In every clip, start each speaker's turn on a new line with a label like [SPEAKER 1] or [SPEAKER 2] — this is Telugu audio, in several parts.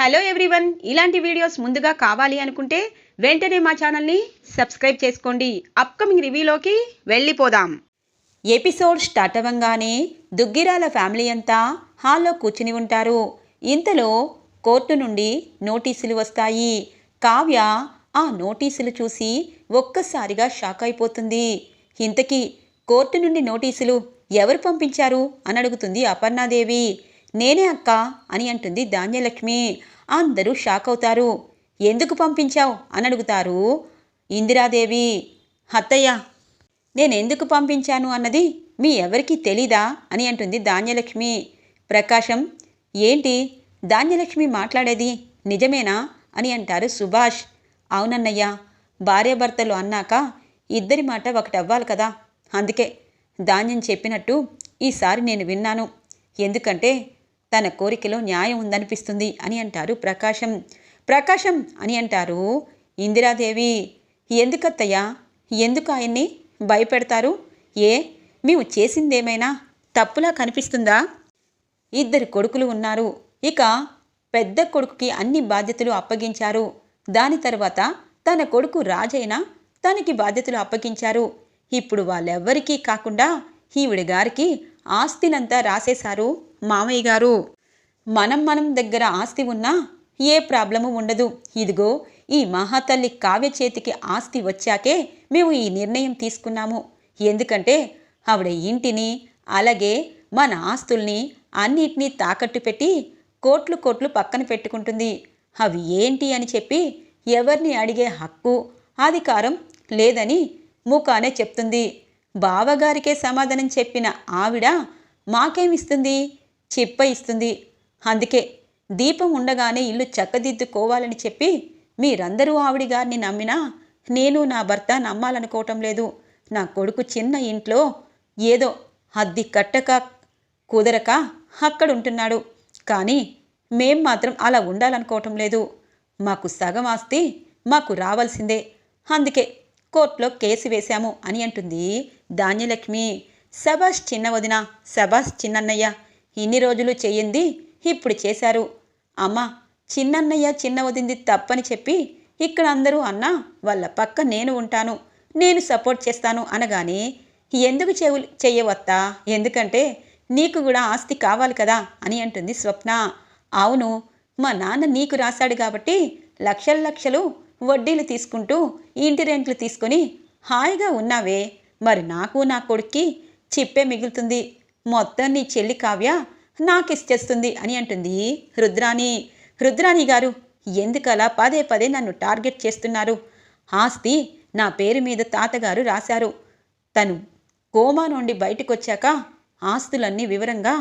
[SPEAKER 1] హలో ఎవ్రీవన్, ఇలాంటి వీడియోస్ ముందుగా కావాలి అనుకుంటే వెంటనే మా ఛానల్ని సబ్స్క్రైబ్ చేసుకోండి. అప్కమింగ్ రివ్యూలోకి వెళ్ళిపోదాం. ఎపిసోడ్ స్టార్ట్ అవ్వగానే దుగ్గిరాల ఫ్యామిలీ అంతా హాల్లో కూర్చుని ఉంటారు. ఇంతలో కోర్టు నుండి నోటీసులు వస్తాయి. కావ్య ఆ నోటీసులు చూసి ఒక్కసారిగా షాక్ అయిపోతుంది. ఇంతకీ కోర్టు నుండి నోటీసులు ఎవరు పంపించారు అని అడుగుతుంది అపర్ణాదేవి. నేనే అక్క అని అంటుంది ధాన్యలక్ష్మి. అందరూ షాక్ అవుతారు. ఎందుకు పంపించావు అని అడుగుతారు ఇందిరాదేవి. అత్తయ్య, నేనెందుకు పంపించాను అన్నది మీ ఎవరికీ తెలీదా అని అంటుంది ధాన్యలక్ష్మి. ప్రకాశం, ఏంటి ధాన్యలక్ష్మి మాట్లాడేది నిజమేనా అని అంటారు సుభాష్. అవునన్నయ్య, భార్యాభర్తలు అన్నాక ఇద్దరి మాట ఒకటవ్వాలి కదా, అందుకే ధాన్యం చెప్పినట్టు ఈసారి నేను విన్నాను. ఎందుకంటే తన కోరికలో న్యాయం ఉందనిపిస్తుంది అని అంటారు ప్రకాశం. ప్రకాశం అని అంటారు ఇందిరాదేవి. ఎందుకత్తయ్యా, ఎందుకు ఆయన్ని భయపెడతారు? మేము చేసిందేమైనా తప్పులా కనిపిస్తుందా? ఇద్దరు కొడుకులు ఉన్నారు. ఇక పెద్ద కొడుకుకి అన్ని బాధ్యతలు అప్పగించారు. దాని తర్వాత తన కొడుకు రాజైనా తనకి బాధ్యతలు అప్పగించారు. ఇప్పుడు వాళ్ళెవ్వరికీ కాకుండా ఈవిడ గారికి ఆస్తినంతా రాసేశారు మామయ్య గారు. మనం దగ్గర ఆస్తి ఉన్నా ఏ ప్రాబ్లము ఉండదు. ఇదిగో ఈ మహాతల్లి కావ్య చేతికి ఆస్తి వచ్చాకే మేము ఈ నిర్ణయం తీసుకున్నాము. ఎందుకంటే ఆవిడ ఇంటిని అలాగే మన ఆస్తుల్ని అన్నిటినీ తాకట్టు పెట్టి కోట్లు పక్కన పెట్టుకుంటుంది. అవి ఏంటి అని చెప్పి ఎవరిని అడిగే హక్కు అధికారం లేదని ముఖానే చెప్తుంది. బావగారికే సమాధానం చెప్పిన ఆవిడ మాకేమిస్తుంది? చిప్ప ఇస్తుంది. అందుకే దీపం ఉండగానే ఇల్లు చక్కదిద్దుకోవాలని చెప్పి మీరందరూ ఆవిడ గారిని నమ్మినా నేను నా భర్త నమ్మాలనుకోవటం లేదు. నా కొడుకు చిన్న ఇంట్లో ఏదో అద్దె కట్టక కుదరక అక్కడుంటున్నాడు. కానీ మేం మాత్రం అలా ఉండాలనుకోవటం లేదు. మాకు సగం ఆస్తి మాకు రావాల్సిందే. అందుకే కోర్టులో కేసు వేశాము అని అంటుంది ధాన్యలక్ష్మి. శభాష్ చిన్న వదిన, శభాష్ చిన్నన్నయ్య, ఇన్ని రోజులు చెయ్యింది ఇప్పుడు చేశారు. అమ్మా, చిన్నన్నయ్య చిన్న వదింది తప్పని చెప్పి ఇక్కడ అందరూ అన్నా వాళ్ళ పక్క నేను ఉంటాను, నేను సపోర్ట్ చేస్తాను అనగానే ఎందుకు చెయ్యవత్తా, ఎందుకంటే నీకు కూడా ఆస్తి కావాలి కదా అని అంటుంది స్వప్న. అవును, మా నాన్న నీకు రాశాడు కాబట్టి లక్షలు వడ్డీలు తీసుకుంటూ ఇంటి రెంట్లు తీసుకొని హాయిగా ఉన్నావే. మరి నాకు నా కొడుక్కి చిప్పే మిగులుతుంది. మొత్తం నీ చెల్లి కావ్య నాకిచ్చేస్తుంది అని అంటుంది రుద్రాణి. రుద్రాణి గారు, ఎందుకలా పదే నన్ను టార్గెట్ చేస్తున్నారు? ఆస్తి నా పేరు మీద తాతగారు రాశారు. తను కోమా నుండి బయటకొచ్చాక ఆస్తులన్నీ వివరంగా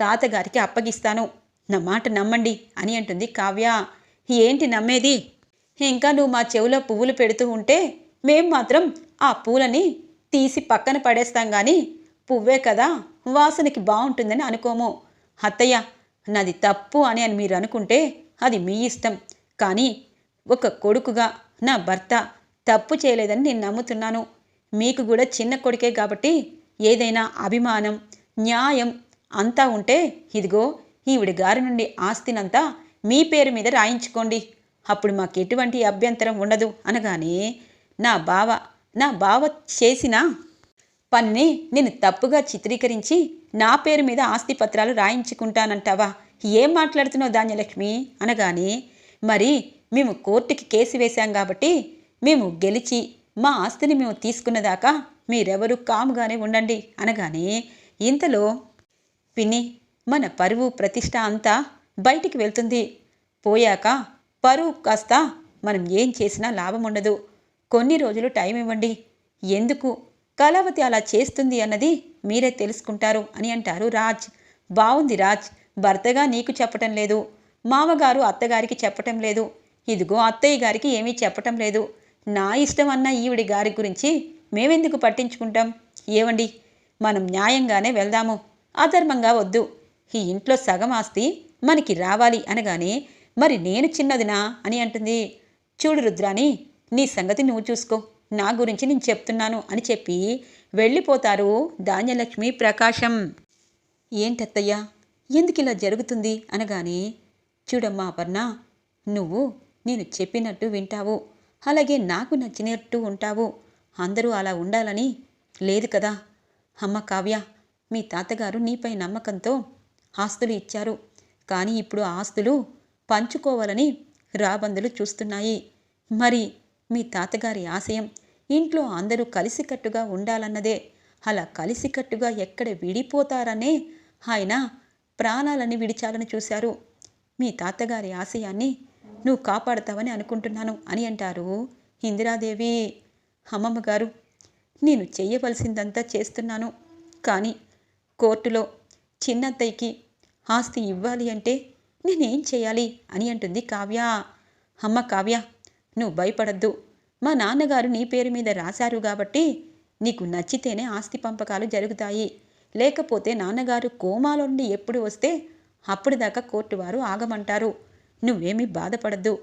[SPEAKER 1] తాతగారికి అప్పగిస్తాను. నా మాట నమ్మండి అని అంటుంది కావ్య. ఏంటి నమ్మేది? ఇంకా నువ్వు మా చెవిలో పువ్వులు పెడుతూ ఉంటే మేం మాత్రం ఆ పూలని తీసి పక్కన పడేస్తాం కానీ పువ్వే కదా వాసనకి బాగుంటుందని అనుకోము. అత్తయ్య, నాది తప్పు అని మీరు అనుకుంటే అది మీ ఇష్టం. కానీ ఒక కొడుకుగా నా భర్త తప్పు చేయలేదని నేను నమ్ముతున్నాను. మీకు కూడా చిన్న కొడుకే కాబట్టి ఏదైనా అభిమానం న్యాయం అంతా ఉంటే ఇదిగో ఈవిడ గారి నుండి ఆస్తినంతా మీ పేరు మీద రాయించుకోండి. అప్పుడు మాకు ఎటువంటి అభ్యంతరం ఉండదు అనగానే నా బావ చేసిన పనిని నేను తప్పుగా చిత్రీకరించి నా పేరు మీద ఆస్తి పత్రాలు రాయించుకుంటానంటావా? ఏం మాట్లాడుతున్నావు ధాన్యలక్ష్మి అనగానే మరి మేము కోర్టుకి కేసు వేశాం కాబట్టి మేము గెలిచి మా ఆస్తిని మేము తీసుకున్నదాకా మీరెవరూ కాముగానే ఉండండి అనగానే ఇంతలో పిన్ని, మన పరువు ప్రతిష్ట అంతా బయటికి వెళ్తుంది. పోయాక పరువు కాస్త మనం ఏం చేసినా లాభం ఉండదు. కొన్ని రోజులు టైం ఇవ్వండి. ఎందుకు కళావతి అలా చేస్తుంది అన్నది మీరే తెలుసుకుంటారు అని అంటారు రాజ్. బావుంది రాజ్, భర్తగా నీకు చెప్పటం లేదు, మామగారు అత్తగారికి చెప్పటం లేదు, ఇదిగో అత్తయ్య గారికి ఏమీ చెప్పటం లేదు. నా ఇష్టం అన్న ఈవిడి గారి గురించి మేమెందుకు పట్టించుకుంటాం? ఏవండి, మనం న్యాయంగానే వెళ్దాము, అధర్మంగా వద్దు. ఈ ఇంట్లో సగం ఆస్తి మనకి రావాలి అనగానే మరి నేను చిన్నదినా అని అంటుంది. చూడు రుద్రాణి, నీ సంగతి నువ్వు చూసుకో, నా గురించి నేను చెప్తున్నాను అని చెప్పి వెళ్ళిపోతారు ధాన్యలక్ష్మి ప్రకాశం. ఏంటత్తయ్యా, ఎందుకు ఇలా జరుగుతుంది అనగానే చూడమ్మా అపర్ణ, నువ్వు నేను చెప్పినట్టు వింటావు, అలాగే నాకు నచ్చినట్టు ఉంటావు. అందరూ అలా ఉండాలని లేదు కదా. అమ్మ కావ్య, మీ తాతగారు నీపై నమ్మకంతో ఆస్తులు ఇచ్చారు. కానీ ఇప్పుడు ఆ ఆస్తులు పంచుకోవాలని రాబందులు చూస్తున్నాయి. మరి మీ తాతగారి ఆశయం ఇంట్లో అందరూ కలిసికట్టుగా ఉండాలన్నదే. అలా కలిసికట్టుగా ఎక్కడ విడిపోతారనే ఆయన ప్రాణాలని విడిచాలని చూశారు. మీ తాతగారి ఆశయాన్ని నువ్వు కాపాడతావని అనుకుంటున్నాను అని అంటారు ఇందిరాదేవి. అమ్మమ్మ గారు, నేను చెయ్యవలసిందంతా చేస్తున్నాను. కానీ కోర్టులో చిన్నత్తయ్యకి ఆస్తి ఇవ్వాలి అంటే నేనేం చేయాలి అని అంటుంది కావ్య. అమ్మ కావ్య, నువ్వు భయపడద్దు. మా నాన్నగారు నీ పేరు మీద రాశారు కాబట్టి నీకు నచ్చితేనే ఆస్తి పంపకాలు జరుగుతాయి. లేకపోతే నాన్నగారు కోమాలో నుండి ఎప్పుడు వస్తే అప్పటిదాకా కోర్టు వారు ఆగమంటారు. నువ్వేమీ బాధపడద్దు.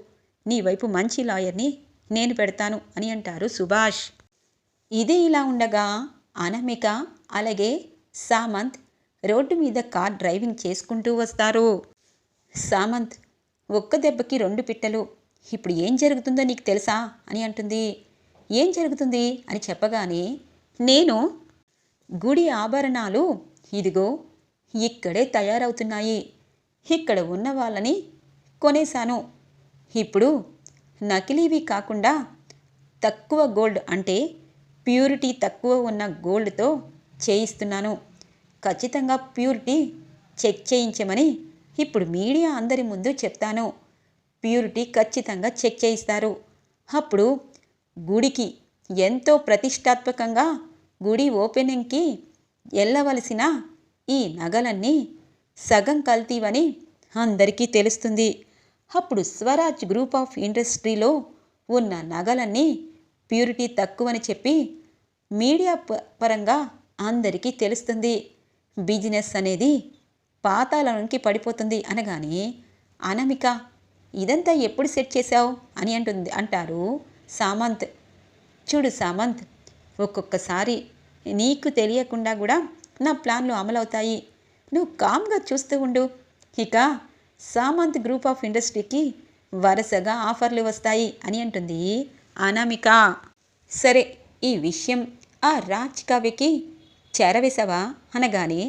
[SPEAKER 1] నీ వైపు మంచి లాయర్ని నేను పెడతాను అని అంటారు సుభాష్. ఇదే ఇలా ఉండగా అనామిక అలాగే సామంత్ రోడ్డు మీద కార్ డ్రైవింగ్ చేసుకుంటూ వస్తారు. సామంత్, ఒక్క దెబ్బకి 2 పిట్టలు. ఇప్పుడు ఏం జరుగుతుందో నీకు తెలుసా అని అంటుంది. ఏం జరుగుతుంది అని చెప్పగానే, నేను గుడి ఆభరణాలు ఇదిగో ఇక్కడే తయారవుతున్నాయి. ఇక్కడ ఉన్న వాళ్ళని కొనేశాను. ఇప్పుడు నకిలీవి కాకుండా తక్కువ గోల్డ్ అంటే ప్యూరిటీ తక్కువ ఉన్న గోల్డ్తో చేయిస్తున్నాను. ఖచ్చితంగా ప్యూరిటీ చెక్ చేయించమని ఇప్పుడు మీడియా అందరి ముందు చెప్తాను. ప్యూరిటీ ఖచ్చితంగా చెక్ చేయిస్తారు. అప్పుడు గుడికి ఎంతో ప్రతిష్టాత్మకంగా గుడి ఓపెనింగ్కి వెళ్ళవలసిన ఈ నగలన్నీ సగం కల్తీవని అందరికీ తెలుస్తుంది. అప్పుడు స్వరాజ్ గ్రూప్ ఆఫ్ ఇండస్ట్రీలో ఉన్న నగలన్నీ ప్యూరిటీ తక్కువని చెప్పి మీడియా పరంగా అందరికీ తెలుస్తుంది. బిజినెస్ అనేది పాతాళానికి పడిపోతుంది అనగానే, అనామిక, ఇదంతా ఎప్పుడు సెట్ చేశావు అని అంటారు సామంత్. చూడు సామంత్, ఒక్కొక్కసారి నీకు తెలియకుండా కూడా నా ప్లాన్లు అమలవుతాయి. నువ్వు కామ్గా చూస్తూ ఉండు. ఇక సామంత్ గ్రూప్ ఆఫ్ ఇండస్ట్రీకి వరుసగా ఆఫర్లు వస్తాయి అని అంటుంది అనామిక. సరే, ఈ విషయం ఆ రాజ్ కావ్యకి చేరవేశావా అనగానే,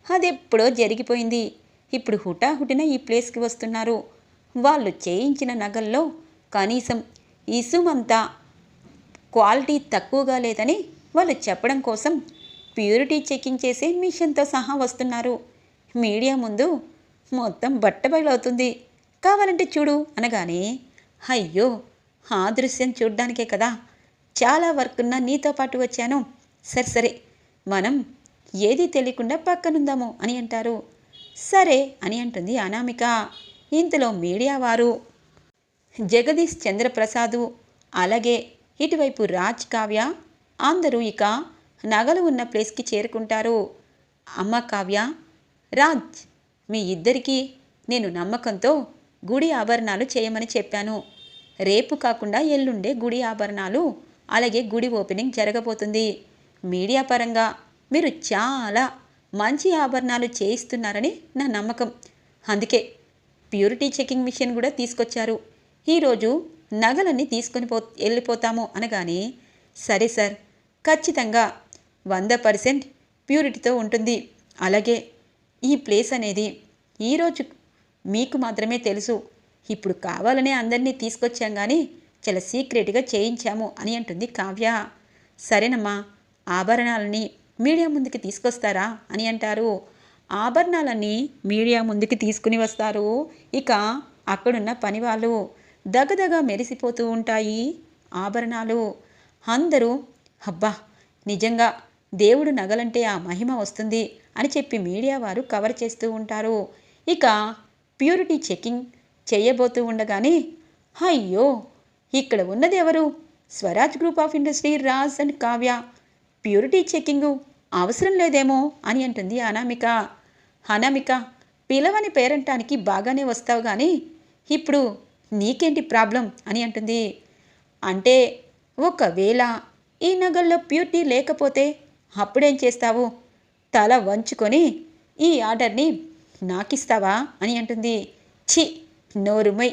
[SPEAKER 1] అదెప్పుడో జరిగిపోయింది. ఇప్పుడు హుటాహుటిన ఈ ప్లేస్కి వస్తున్నారు. వాళ్ళు చేయించిన నగల్లో కనీసం ఇసుమంతా క్వాలిటీ తక్కువగా లేదని వాళ్ళు చెప్పడం కోసం ప్యూరిటీ చెకింగ్ చేసే మిషన్తో సహా వస్తున్నారు. మీడియా ముందు మొత్తం బట్టబయలవుతుంది. కావాలంటే చూడు అనగానే, అయ్యో, ఆ దృశ్యం చూడ్డానికే కదా చాలా వర్క్ ఉన్న నీతో పాటు వచ్చాను. సరే మనం ఏదీ తెలియకుండా పక్కనుందాము అని అంటారు. సరే అని అంటుంది అనామిక. ఇంతలో మీడియా వారు జగదీష్ చంద్రప్రసాదు అలాగే ఇటువైపు రాజ్ కావ్య అందరూ ఇక నగలు ఉన్న ప్లేస్కి చేరుకుంటారు. అమ్మ కావ్య, రాజ్, మీ ఇద్దరికీ నేను నమ్మకంతో గుడి ఆభరణాలు చేయమని చెప్పాను. రేపు కాకుండా ఎల్లుండే గుడి ఆభరణాలు అలాగే గుడి ఓపెనింగ్ జరగబోతుంది. మీడియా పరంగా మీరు చాలా మంచి ఆభరణాలు చేయిస్తున్నారని నా నమ్మకం. అందుకే ప్యూరిటీ చెకింగ్ మిషన్ కూడా తీసుకొచ్చారు. ఈరోజు నగలన్నీ తీసుకొని వెళ్ళిపోతాము అనగానే, సరే సార్, ఖచ్చితంగా 100% ప్యూరిటీతో ఉంటుంది. అలాగే ఈ ప్లేస్ అనేది ఈరోజు మీకు మాత్రమే తెలుసు. ఇప్పుడు కావాలనే అందరినీ తీసుకొచ్చాం కానీ చాలా సీక్రెట్గా చేయించాము అని అంటుంది కావ్య. సరేనమ్మా, ఆభరణాలని మీడియా ముందుకి తీసుకొస్తారా అని అంటారు. ఆభరణాలన్నీ మీడియా ముందుకి తీసుకుని వస్తారు. ఇక అక్కడున్న పనివాళ్ళు దగదగా మెరిసిపోతూ ఉంటాయి ఆభరణాలు. అందరూ అబ్బా, నిజంగా దేవుడు నగలంటే ఆ మహిమ వస్తుంది అని చెప్పి మీడియా వారు కవర్ చేస్తూ ఉంటారు. ఇక ప్యూరిటీ చెకింగ్ చేయబోతూ ఉండగానే, అయ్యో, ఇక్కడ ఉన్నది ఎవరు? Swaraj group of industry Raj and Kavya. Purity checking అవసరం లేదేమో అని అంటుంది అనామిక. అనామిక, పిలవని పేరంటానికి బాగానే వస్తావు కానీ ఇప్పుడు నీకేంటి ప్రాబ్లం అని అంటుంది. అంటే ఒకవేళ ఈ నగల్లో ప్యూరిటీ లేకపోతే అప్పుడేం చేస్తావు? తల వంచుకొని ఈ ఆర్డర్ని నాకిస్తావా అని అంటుంది. ఛీ, నోరుమై,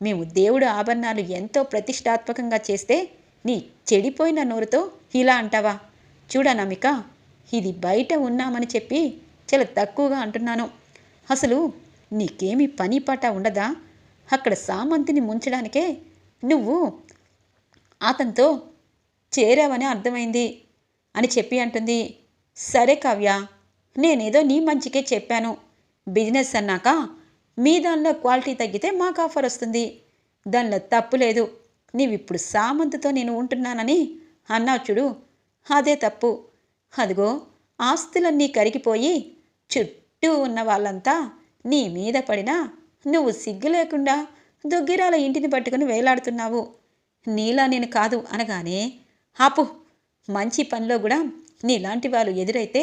[SPEAKER 1] మేము దేవుడు ఆభరణాలు ఎంతో ప్రతిష్టాత్మకంగా చేస్తే నీ చెడిపోయిన నోరుతో ఇలా అంటావా? చూడనమిక, ఇది బయట ఉన్నామని చెప్పి చాలా తక్కువగా అంటున్నాను. అసలు నీకేమీ పని పాట ఉండదా? అక్కడ సామంతిని ముంచడానికే నువ్వు అతనితో చేరావని అర్థమైంది అని చెప్పి అంటుంది. సరే కావ్య, నేనేదో నీ మంచికే చెప్పాను. బిజినెస్ అన్నాక మీ దానిలో క్వాలిటీ తగ్గితే మాకు ఆఫర్ వస్తుంది. దానిలో తప్పు లేదు. నీవిప్పుడు సామంతతో నేను ఉంటున్నానని అన్నావు చూడు, అదే తప్పు. అదిగో ఆస్తులన్నీ కరిగిపోయి చుట్టూ ఉన్న వాళ్ళంతా నీ మీద పడినా నువ్వు సిగ్గు లేకుండా దుగ్గిరాల ఇంటిని పట్టుకుని వేలాడుతున్నావు. నీలా నేను కాదు అనగానే, ఆపు, మంచి పనిలో కూడా నీలాంటి వాళ్ళు ఎదురైతే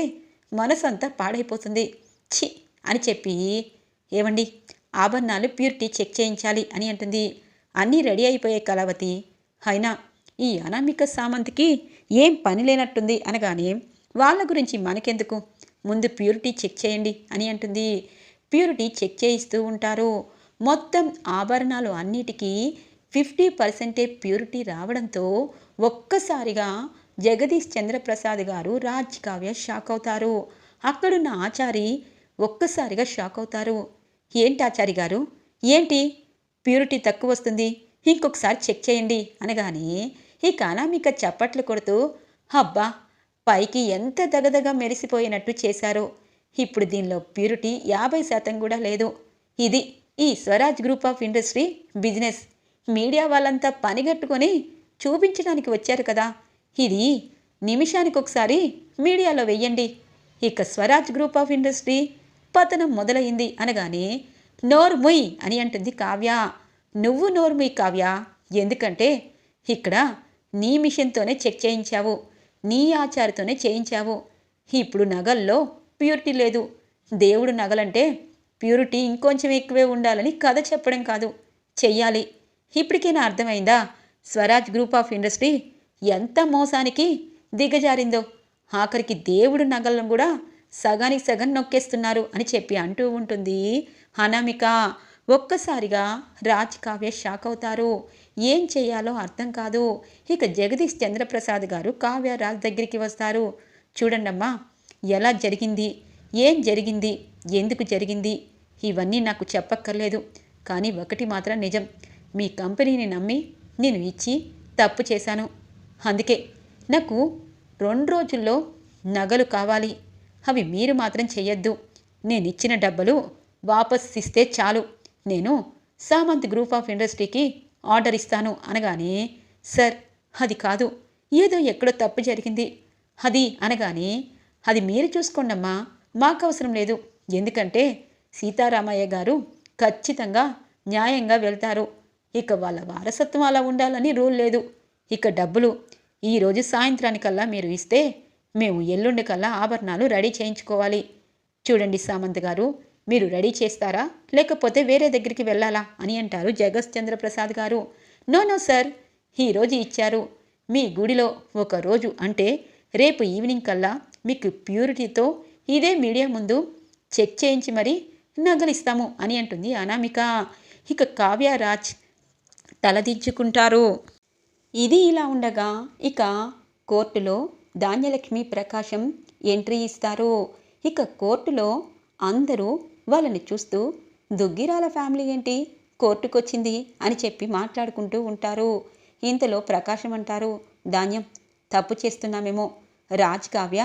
[SPEAKER 1] మనసంతా పాడైపోతుంది, ఛీ అని చెప్పి, ఏమండి ఆభరణాలు ప్యూరిటీ చెక్ చేయించాలి అని అంటుంది. అన్నీ రెడీ అయిపోయే కళావతి. అయినా ఈ అనామిక సామంతికి ఏం పని లేనట్టుంది అనగానే, వాళ్ళ గురించి మనకెందుకు, ముందు ప్యూరిటీ చెక్ చేయండి అని అంటుంది. ప్యూరిటీ చెక్ చేయిస్తూ ఉంటారు. మొత్తం ఆభరణాలు అన్నిటికీ 50% ప్యూరిటీ రావడంతో ఒక్కసారిగా జగదీష్ చంద్రప్రసాద్ గారు, రాజ్ కావ్య షాక్ అవుతారు. అక్కడున్న ఆచారి ఒక్కసారిగా షాక్ అవుతారు. ఏంటి ఆచారి గారు, ఏంటి ప్యూరిటీ తక్కువ వస్తుంది, ఇంకొకసారి చెక్ చేయండి అనగానే ఇక అనామిక చప్పట్లు కొడుతూ, అబ్బా, పైకి ఎంత దగదగ మెరిసిపోయినట్టు చేశారో, ఇప్పుడు దీనిలో ప్యూరిటీ 50% కూడా లేదు. ఇది ఈ Swaraj group of industry business. Media వాళ్ళంతా పనిగట్టుకొని చూపించడానికి వచ్చారు కదా, ఇది నిమిషానికి ఒకసారి మీడియాలో వెయ్యండి. ఇక స్వరాజ్ గ్రూప్ ఆఫ్ ఇండస్ట్రీ పతనం మొదలైంది అనగానే, నోర్ముయ్ అని అంటుంది కావ్య. నువ్వు నోర్ముయ్ కావ్య, ఎందుకంటే ఇక్కడ నీ మిషన్తోనే చెక్ చేయించావు, నీ ఆచారతోనే చేయించావు. ఇప్పుడు నగల్లో ప్యూరిటీ లేదు. దేవుడు నగలంటే ప్యూరిటీ ఇంకొంచెం ఎక్కువే ఉండాలని కథ చెప్పడం కాదు, చెయ్యాలి. ఇప్పటికైనా అర్థమైందా స్వరాజ్ గ్రూప్ ఆఫ్ ఇండస్ట్రీ ఎంత మోసానికి దిగజారిందో? ఆఖరికి దేవుడు నగలను కూడా సగానికి సగం నొక్కేస్తున్నారు అని చెప్పి అంటూ ఉంటుంది అనామిక. ఒక్కసారిగా రాజ్ కావ్య షాక్ అవుతారు. ఏం చేయాలో అర్థం కాదు. ఇక జగదీష్ చంద్రప్రసాద్ గారు కావ్య రాజ్ దగ్గరికి వస్తారు. చూడండమ్మా, ఎలా జరిగింది, ఏం జరిగింది, ఎందుకు జరిగింది, ఇవన్నీ నాకు చెప్పక్కర్లేదు. కానీ ఒకటి మాత్రం నిజం, మీ కంపెనీని నమ్మి నేను ఇచ్చి తప్పు చేశాను. అందుకే నాకు 2 రోజుల్లో నగలు కావాలి. అవి మీరు మాత్రం చెయ్యొద్దు. నేనిచ్చిన డబ్బులు వాపస్ ఇస్తే చాలు. నేను సామంత్ గ్రూప్ ఆఫ్ ఇండస్ట్రీకి ఆర్డర్ ఇస్తాను అనగానే, సార్ అది కాదు, ఏదో ఎక్కడో తప్పు జరిగింది అది అనగానే, అది మీరు చూసుకోండమ్మా, మాకు అవసరం లేదు. ఎందుకంటే సీతారామయ్య గారు ఖచ్చితంగా న్యాయంగా వెళ్తారు. ఇక వాళ్ళ వారసత్వం అలా ఉండాలని రూల్ లేదు. ఇక డబ్బులు ఈరోజు సాయంత్రానికల్లా మీరు ఇస్తే మేము ఎల్లుండి కల్లా ఆభరణాలు రెడీ చేయించుకోవాలి. చూడండి సామంత్ గారు, మీరు రెడీ చేస్తారా లేకపోతే వేరే దగ్గరికి వెళ్ళాలా అని అంటారు జగదీష్ చంద్రప్రసాద్ గారు. నో సార్, ఈరోజు ఇచ్చారు. మీ గుడిలో ఒక రోజు అంటే రేపు ఈవినింగ్ కల్లా మీకు ప్యూరిటీతో ఇదే మీడియా ముందు చెక్ చేయించి మరీ నగలిస్తాము అని అంటుంది అనామిక. ఇక కావ్యరాజ్ తలదించుకుంటారు. ఇది ఇలా ఉండగా ఇక కోర్టులో ధాన్యలక్ష్మి ప్రకాశం ఎంట్రీ ఇస్తారు. ఇక కోర్టులో అందరూ వాళ్ళని చూస్తూ, దుగ్గిరాల ఫ్యామిలీ ఏంటి కోర్టుకొచ్చింది అని చెప్పి మాట్లాడుకుంటూ ఉంటారు. ఇంతలో ప్రకాశం అంటారు, ధాన్యం, తప్పు చేస్తున్నామేమో. రాజ్ కావ్య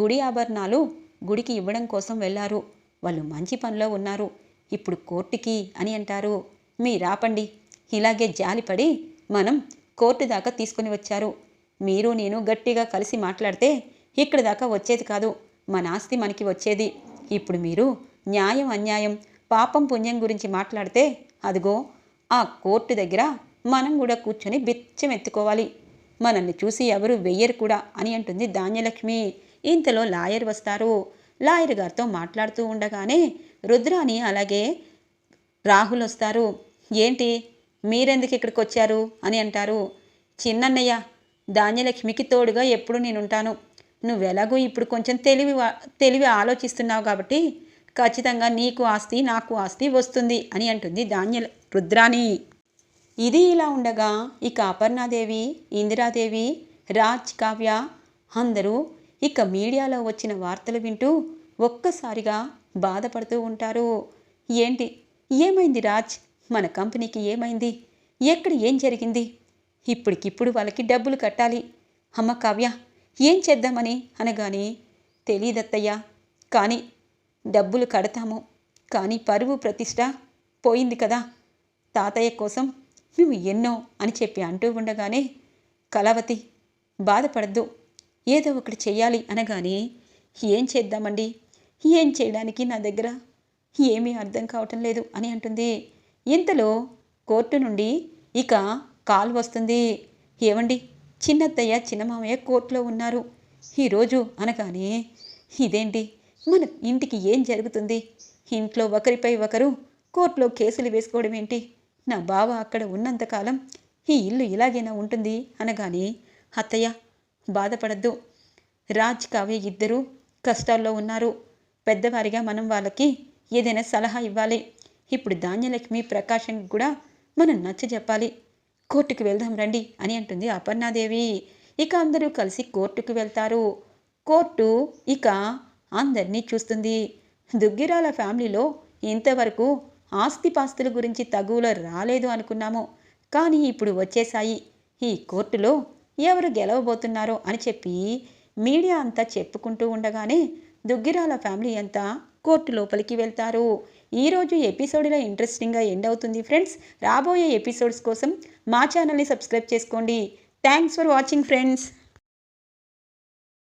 [SPEAKER 1] గుడి ఆభరణాలు గుడికి ఇవ్వడం కోసం వెళ్ళారు. వాళ్ళు మంచి పనిలో ఉన్నారు. ఇప్పుడు కోర్టుకి అని అంటారు. మీరాపండి, ఇలాగే జాలిపడి మనం కోర్టు దాకా తీసుకుని వచ్చారు. మీరు నేను గట్టిగా కలిసి మాట్లాడితే ఇక్కడి దాకా వచ్చేది కాదు, మన ఆస్తి మనకి వచ్చేది. ఇప్పుడు మీరు న్యాయం అన్యాయం పాపం పుణ్యం గురించి మాట్లాడితే అదిగో ఆ కోర్టు దగ్గర మనం కూడా కూర్చొని బిచ్చం ఎత్తుకోవాలి. మనల్ని చూసి ఎవరు వెయ్యరు కూడా అని అంటుంది ధాన్యలక్ష్మి. ఇంతలో లాయర్ వస్తారు. లాయర్ గారితో మాట్లాడుతూ ఉండగానే రుద్రాని అలాగే రాహుల్ వస్తారు. ఏంటి మీరెందుకు ఇక్కడికి వచ్చారు అని అంటారు. చిన్నన్నయ్య, ధాన్యలక్ష్మికి తోడుగా ఎప్పుడు నేనుంటాను. నువ్వెలాగో ఇప్పుడు కొంచెం తెలివి ఆలోచిస్తున్నావు కాబట్టి ఖచ్చితంగా నీకు ఆస్తి నాకు ఆస్తి వస్తుంది అని అంటుంది రుద్రాణి. ఇది ఇలా ఉండగా ఇక అపర్ణాదేవి, ఇందిరాదేవి, రాజ్, కావ్య అందరూ ఇక మీడియాలో వచ్చిన వార్తలు వింటూ ఒక్కసారిగా బాధపడుతూ ఉంటారు. ఏంటి, ఏమైంది రాజ్? మన కంపెనీకి ఏమైంది? ఎక్కడ ఏం జరిగింది? ఇప్పటికిప్పుడు వాళ్ళకి డబ్బులు కట్టాలి. అమ్మ కావ్య, ఏం చేద్దామని అనగానే, తెలీదత్తయ్యా, కానీ డబ్బులు కడతాము, కానీ పరువు ప్రతిష్ట పోయింది కదా. తాతయ్య కోసం మేము ఎన్నో అని చెప్పి అంటూ ఉండగానే, కళావతి బాధపడద్దు, ఏదో ఒకటి చెయ్యాలి అనగానే, ఏం చేద్దామండి, ఏం చేయడానికి నా దగ్గర ఏమీ అర్థం కావటం లేదు అని అంటుంది. ఇంతలో కోర్టు నుండి ఇక కాల్ వస్తుంది. ఏమండి, చిన్నత్తయ్య చిన్నమామయ్య కోర్టులో ఉన్నారు ఈరోజు అనగానే, ఇదేంటి, మన ఇంటికి ఏం జరుగుతుంది? ఇంట్లో ఒకరిపై ఒకరు కోర్టులో కేసులు వేసుకోవడం ఏంటి? నా బావ అక్కడ ఉన్నంతకాలం ఈ ఇల్లు ఇలాగైనా ఉంటుంది అనగానే, అత్తయ్య బాధపడద్దు, రాజ్, కావ్య ఇద్దరూ కష్టాల్లో ఉన్నారు. పెద్దవారిగా మనం వాళ్ళకి ఏదైనా సలహా ఇవ్వాలి. ఇప్పుడు ధాన్యలక్ష్మి, ప్రకాశం కూడా మనం నచ్చజెప్పాలి. కోర్టుకు వెళ్దాం రండి అని అంటుంది అపర్ణాదేవి. ఇక అందరూ కలిసి కోర్టుకు వెళ్తారు. కోర్టు ఇక అందరినీ చూస్తుంది. దుగ్గిరాల ఫ్యామిలీలో ఇంతవరకు ఆస్తిపాస్తుల గురించి తగువలో రాలేదు అనుకున్నాము, కానీ ఇప్పుడు వచ్చేశాయి. ఈ కోర్టులో ఎవరు గెలవబోతున్నారో అని చెప్పి మీడియా అంతా చెప్పుకుంటూ ఉండగానే దుగ్గిరాల ఫ్యామిలీ అంతా కోర్టు లోపలికి వెళ్తారు. ఈరోజు ఎపిసోడ్లో ఇంట్రెస్టింగ్గా ఎండ్ అవుతుంది ఫ్రెండ్స్. రాబోయే ఎపిసోడ్స్ కోసం మా ఛానల్ని సబ్స్క్రైబ్ చేసుకోండి. Thanks for watching friends.